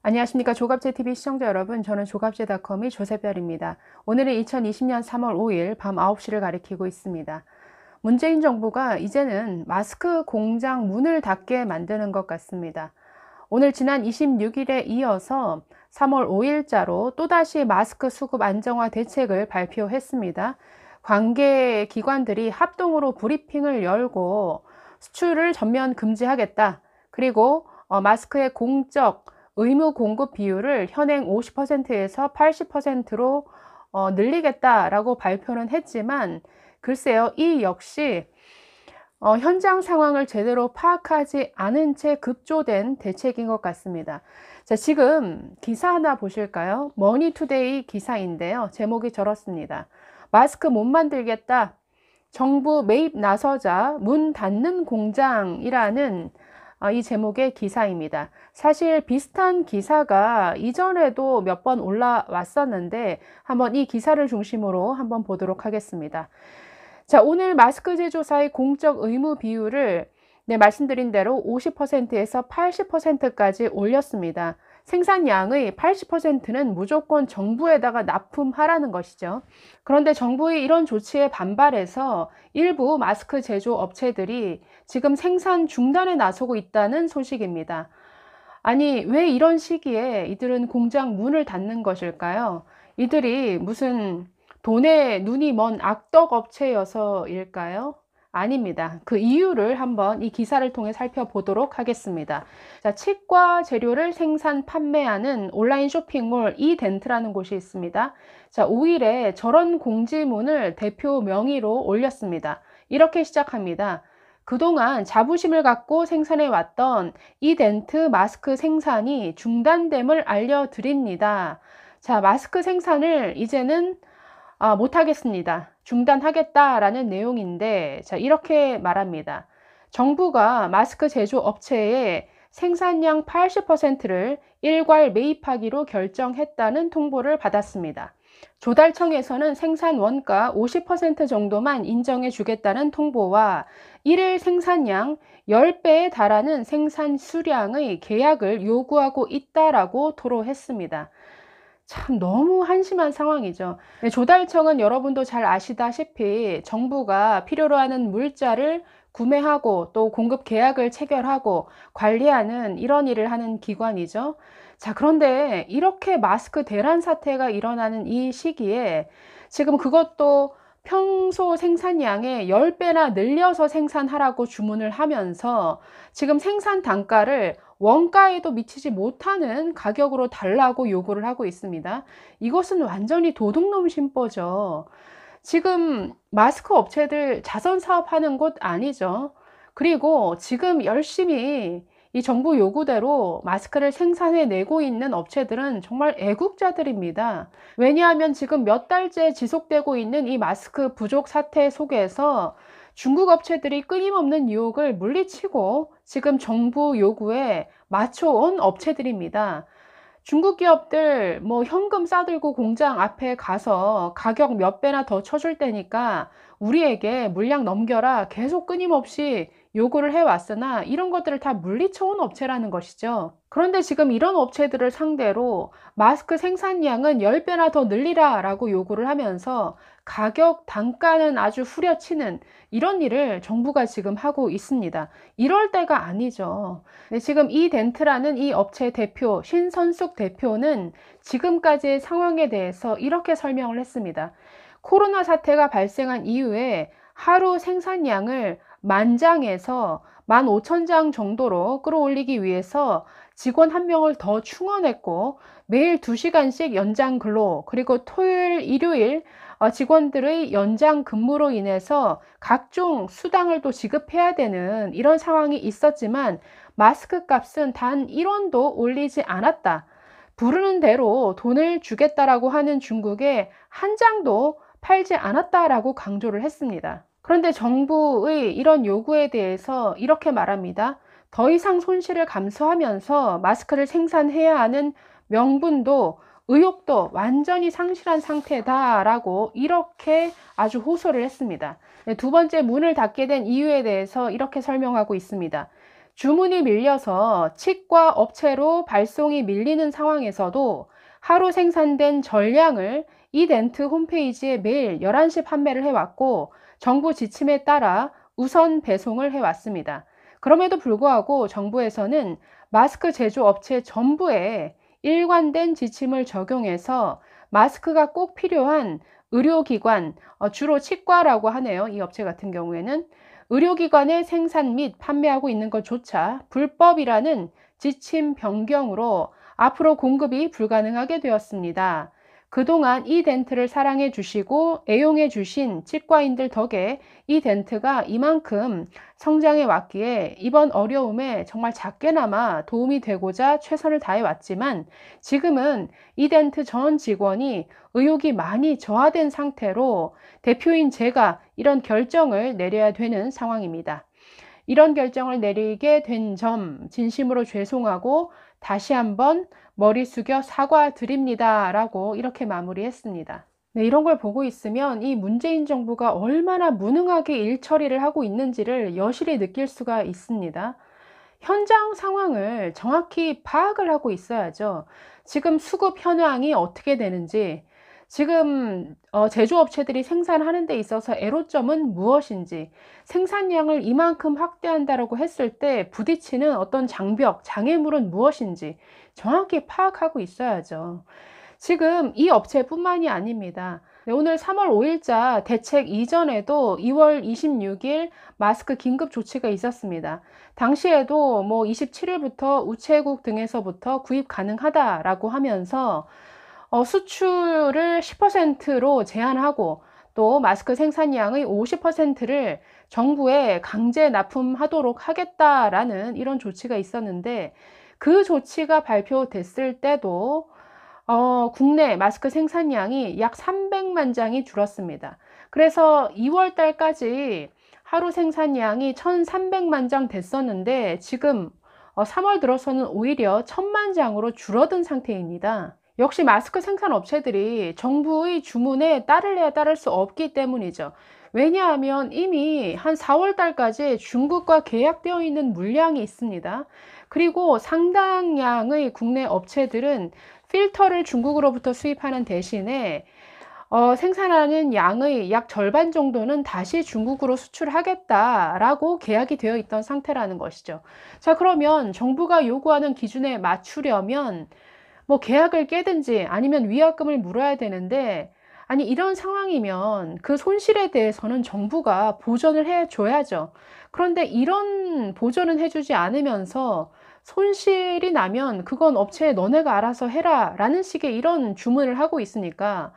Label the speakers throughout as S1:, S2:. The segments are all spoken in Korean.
S1: 안녕하십니까. 조갑제TV 시청자 여러분, 저는 조갑제닷컴의 조세별입니다. 오늘은 2020년 3월 5일 밤 9시를 가리키고 있습니다. 문재인 정부가 이제는 마스크 공장 문을 닫게 만드는 것 같습니다. 오늘 지난 26일에 이어서 3월 5일자로 또다시 마스크 수급 안정화 대책을 발표했습니다. 관계 기관들이 합동으로 브리핑을 열고 수출을 전면 금지하겠다. 그리고 마스크의 공적 의무 공급 비율을 현행 50%에서 80%로 늘리겠다라고 발표는 했지만, 글쎄요, 이 역시 현장 상황을 제대로 파악하지 않은 채 급조된 대책인 것 같습니다. 자, 지금 기사 하나 보실까요? 머니투데이 기사인데요. 제목이 저렇습니다. 마스크 못 만들겠다. 정부 매입 나서자 문 닫는 공장이라는 이 제목의 기사입니다. 사실 비슷한 기사가 이전에도 몇 번 올라왔었는데 한번 이 기사를 중심으로 한번 보도록 하겠습니다. 자, 오늘 마스크 제조사의 공적 의무 비율을 말씀드린 대로 50%에서 80%까지 올렸습니다. 생산량의 80%는 무조건 정부에다가 납품하라는 것이죠. 그런데 정부의 이런 조치에 반발해서 일부 마스크 제조 업체들이 지금 생산 중단에 나서고 있다는 소식입니다. 아니, 왜 이런 시기에 이들은 공장 문을 닫는 것일까요? 이들이 무슨 돈에 눈이 먼 악덕 업체여서일까요? 아닙니다. 그 이유를 한번 이 기사를 통해 살펴보도록 하겠습니다. 자, 치과 재료를 생산 판매하는 온라인 쇼핑몰 이덴트라는 곳이 있습니다. 자, 5일에 저런 공지문을 대표 명의로 올렸습니다. 이렇게 시작합니다. 그동안 자부심을 갖고 생산해 왔던 이덴트 마스크 생산이 중단됨을 알려드립니다. 자, 마스크 생산을 이제는 못하겠습니다. 중단하겠다라는 내용인데, 자, 이렇게 말합니다. 정부가 마스크 제조 업체에 생산량 80%를 일괄 매입하기로 결정했다는 통보를 받았습니다. 조달청에서는 생산 원가 50% 정도만 인정해 주겠다는 통보와 일일 생산량 10배에 달하는 생산 수량의 계약을 요구하고 있다라고 토로했습니다. 참 너무 한심한 상황이죠. 조달청은 여러분도 잘 아시다시피 정부가 필요로 하는 물자를 구매하고 또 공급 계약을 체결하고 관리하는 이런 일을 하는 기관이죠. 자, 그런데 이렇게 마스크 대란 사태가 일어나는 이 시기에 지금 그것도 평소 생산량의 10배나 늘려서 생산하라고 주문을 하면서 지금 생산 단가를 원가에도 미치지 못하는 가격으로 달라고 요구를 하고 있습니다. 이것은 완전히 도둑놈 심보죠. 지금 마스크 업체들 자선 사업하는 곳 아니죠. 그리고 지금 열심히 이 정부 요구대로 마스크를 생산해내고 있는 업체들은 정말 애국자들입니다. 왜냐하면 지금 몇 달째 지속되고 있는 이 마스크 부족 사태 속에서 중국 업체들이 끊임없는 유혹을 물리치고 지금 정부 요구에 맞춰온 업체들입니다. 중국 기업들 현금 싸들고 공장 앞에 가서 가격 몇 배나 더 쳐줄 테니까 우리에게 물량 넘겨라 계속 끊임없이 요구를 해왔으나 이런 것들을 다 물리쳐온 업체라는 것이죠. 그런데 지금 이런 업체들을 상대로 마스크 생산량은 10배나 더 늘리라 라고 요구를 하면서 가격 단가는 아주 후려치는 이런 일을 정부가 지금 하고 있습니다. 이럴 때가 아니죠. 지금 이덴트라는 이 업체 대표 신선숙 대표는 지금까지의 상황에 대해서 이렇게 설명을 했습니다. 코로나 사태가 발생한 이후에 하루 생산량을 10,000장에서 15,000장 정도로 끌어올리기 위해서 직원 1명을 더 충원했고 매일 2시간씩 연장 근로, 그리고 토요일, 일요일 직원들의 연장 근무로 인해서 각종 수당을 또 지급해야 되는 이런 상황이 있었지만 마스크 값은 단 1원도 올리지 않았다. 부르는 대로 돈을 주겠다라고 하는 중국에 한 장도 팔지 않았다라고 강조를 했습니다. 그런데 정부의 이런 요구에 대해서 이렇게 말합니다. 더 이상 손실을 감수하면서 마스크를 생산해야 하는 명분도 의욕도 완전히 상실한 상태다라고 이렇게 아주 호소를 했습니다. 두 번째 문을 닫게 된 이유에 대해서 이렇게 설명하고 있습니다. 주문이 밀려서 치과 업체로 발송이 밀리는 상황에서도 하루 생산된 전량을 이덴트 홈페이지에 매일 11시 판매를 해왔고, 정부 지침에 따라 우선 배송을 해왔습니다. 그럼에도 불구하고 정부에서는 마스크 제조업체 전부에 일관된 지침을 적용해서 마스크가 꼭 필요한 의료기관, 주로 치과라고 하네요. 이 업체 같은 경우에는 의료기관에 생산 및 판매하고 있는 것조차 불법이라는 지침 변경으로 앞으로 공급이 불가능하게 되었습니다. 그동안 이 덴트를 사랑해 주시고 애용해 주신 치과인들 덕에 이 덴트가 이만큼 성장해 왔기에 이번 어려움에 정말 작게나마 도움이 되고자 최선을 다해 왔지만, 지금은 이 덴트 전 직원이 의욕이 많이 저하된 상태로 대표인 제가 이런 결정을 내려야 되는 상황입니다. 이런 결정을 내리게 된 점 진심으로 죄송하고 다시 한번 머리 숙여 사과드립니다 라고 이렇게 마무리했습니다. 네, 이런 걸 보고 있으면 이 문재인 정부가 얼마나 무능하게 일 처리를 하고 있는지를 여실히 느낄 수가 있습니다. 현장 상황을 정확히 파악을 하고 있어야죠. 지금 수급 현황이 어떻게 되는지, 지금 제조업체들이 생산하는 데 있어서 애로점은 무엇인지, 생산량을 이만큼 확대한다고 했을 때 부딪히는 어떤 장벽, 장애물은 무엇인지 정확히 파악하고 있어야죠. 지금 이 업체뿐만이 아닙니다. 네, 오늘 3월 5일자 대책 이전에도 2월 26일 마스크 긴급 조치가 있었습니다. 당시에도 27일부터 우체국 등에서부터 구입 가능하다라고 하면서 수출을 10%로 제한하고, 또 마스크 생산량의 50%를 정부에 강제 납품하도록 하겠다라는 이런 조치가 있었는데, 그 조치가 발표됐을 때도 국내 마스크 생산량이 약 300만 장이 줄었습니다. 그래서 2월 달까지 하루 생산량이 1,300만 장 됐었는데, 지금 3월 들어서는 오히려 1,000만 장으로 줄어든 상태입니다. 역시 마스크 생산 업체들이 정부의 주문에 따를래야 따를 수 없기 때문이죠. 왜냐하면 이미 한 4월 달까지 중국과 계약되어 있는 물량이 있습니다. 그리고 상당량의 국내 업체들은 필터를 중국으로부터 수입하는 대신에 생산하는 양의 약 절반 정도는 다시 중국으로 수출하겠다라고 계약이 되어 있던 상태라는 것이죠. 자, 그러면 정부가 요구하는 기준에 맞추려면 계약을 깨든지 아니면 위약금을 물어야 되는데, 아니 이런 상황이면 그 손실에 대해서는 정부가 보전을 해줘야죠. 그런데 이런 보전은 해주지 않으면서 손실이 나면 그건 업체에 너네가 알아서 해라 라는 식의 이런 주문을 하고 있으니까,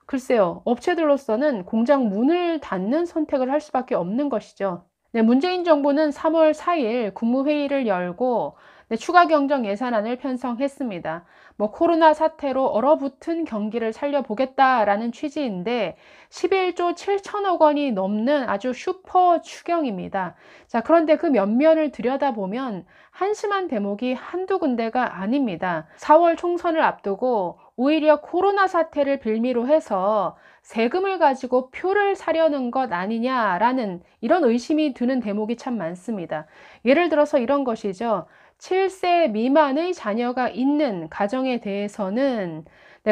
S1: 글쎄요, 업체들로서는 공장 문을 닫는 선택을 할 수밖에 없는 것이죠. 네, 문재인 정부는 3월 4일 국무회의를 열고 추가 경정 예산안을 편성했습니다. 코로나 사태로 얼어붙은 경기를 살려보겠다라는 취지인데 11조 7천억 원이 넘는 아주 슈퍼 추경입니다. 자, 그런데 그 면면을 들여다보면 한심한 대목이 한두 군데가 아닙니다. 4월 총선을 앞두고 오히려 코로나 사태를 빌미로 해서 세금을 가지고 표를 사려는 것 아니냐라는 이런 의심이 드는 대목이 참 많습니다. 예를 들어서 이런 것이죠. 7세 미만의 자녀가 있는 가정에 대해서는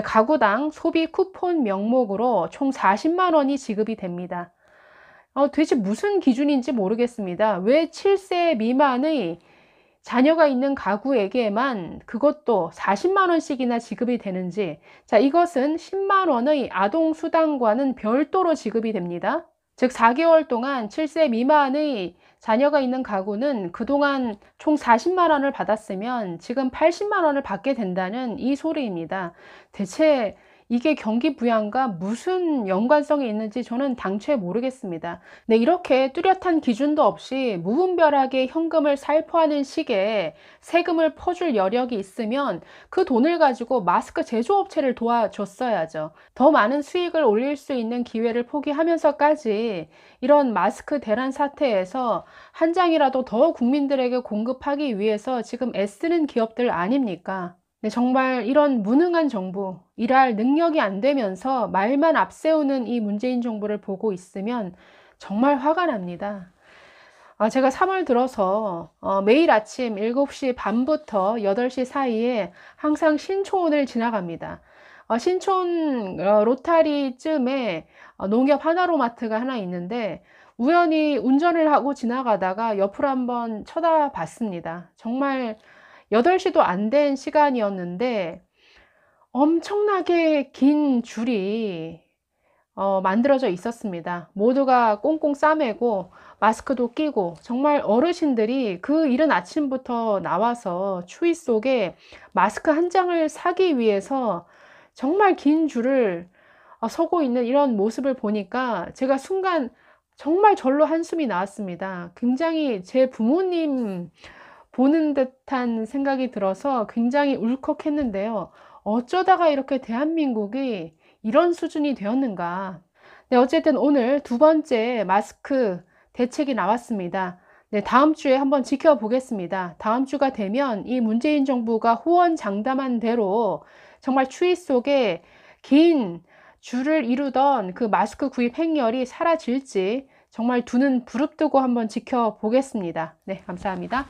S1: 가구당 소비 쿠폰 명목으로 총 40만 원이 지급이 됩니다. 도대체 무슨 기준인지 모르겠습니다. 왜 7세 미만의 자녀가 있는 가구에게만 그것도 40만 원씩이나 지급이 되는지, 자, 이것은 10만 원의 아동수당과는 별도로 지급이 됩니다. 즉 4개월 동안 7세 미만의 자녀가 있는 가구는 그동안 총 40만 원을 받았으면 지금 80만 원을 받게 된다는 이 소리입니다. 대체 이게 경기 부양과 무슨 연관성이 있는지 저는 당최 모르겠습니다. 네, 이렇게 뚜렷한 기준도 없이 무분별하게 현금을 살포하는 식의 세금을 퍼줄 여력이 있으면 그 돈을 가지고 마스크 제조업체를 도와줬어야죠. 더 많은 수익을 올릴 수 있는 기회를 포기하면서까지 이런 마스크 대란 사태에서 한 장이라도 더 국민들에게 공급하기 위해서 지금 애쓰는 기업들 아닙니까? 네, 정말 이런 무능한 정부, 일할 능력이 안 되면서 말만 앞세우는 이 문재인 정부를 보고 있으면 정말 화가 납니다. 제가 3월 들어서 매일 아침 7시 반부터 8시 사이에 항상 신촌을 지나갑니다. 신촌 로타리쯤에 농협 하나로마트가 하나 있는데 우연히 운전을 하고 지나가다가 옆으로 한번 쳐다봤습니다. 정말 8시도 안 된 시간이었는데 엄청나게 긴 줄이 만들어져 있었습니다. 모두가 꽁꽁 싸매고 마스크도 끼고 정말 어르신들이 그 이른 아침부터 나와서 추위 속에 마스크 한 장을 사기 위해서 정말 긴 줄을 서고 있는 이런 모습을 보니까 제가 순간 정말 절로 한숨이 나왔습니다. 굉장히 제 부모님 보는 듯한 생각이 들어서 굉장히 울컥했는데요. 어쩌다가 이렇게 대한민국이 이런 수준이 되었는가. 네, 어쨌든 오늘 두 번째 마스크 대책이 나왔습니다. 네, 다음 주에 한번 지켜보겠습니다. 다음 주가 되면 이 문재인 정부가 호언장담한 대로 정말 추위 속에 긴 줄을 이루던 그 마스크 구입 행렬이 사라질지 정말 두 눈 부릅뜨고 한번 지켜보겠습니다. 네, 감사합니다.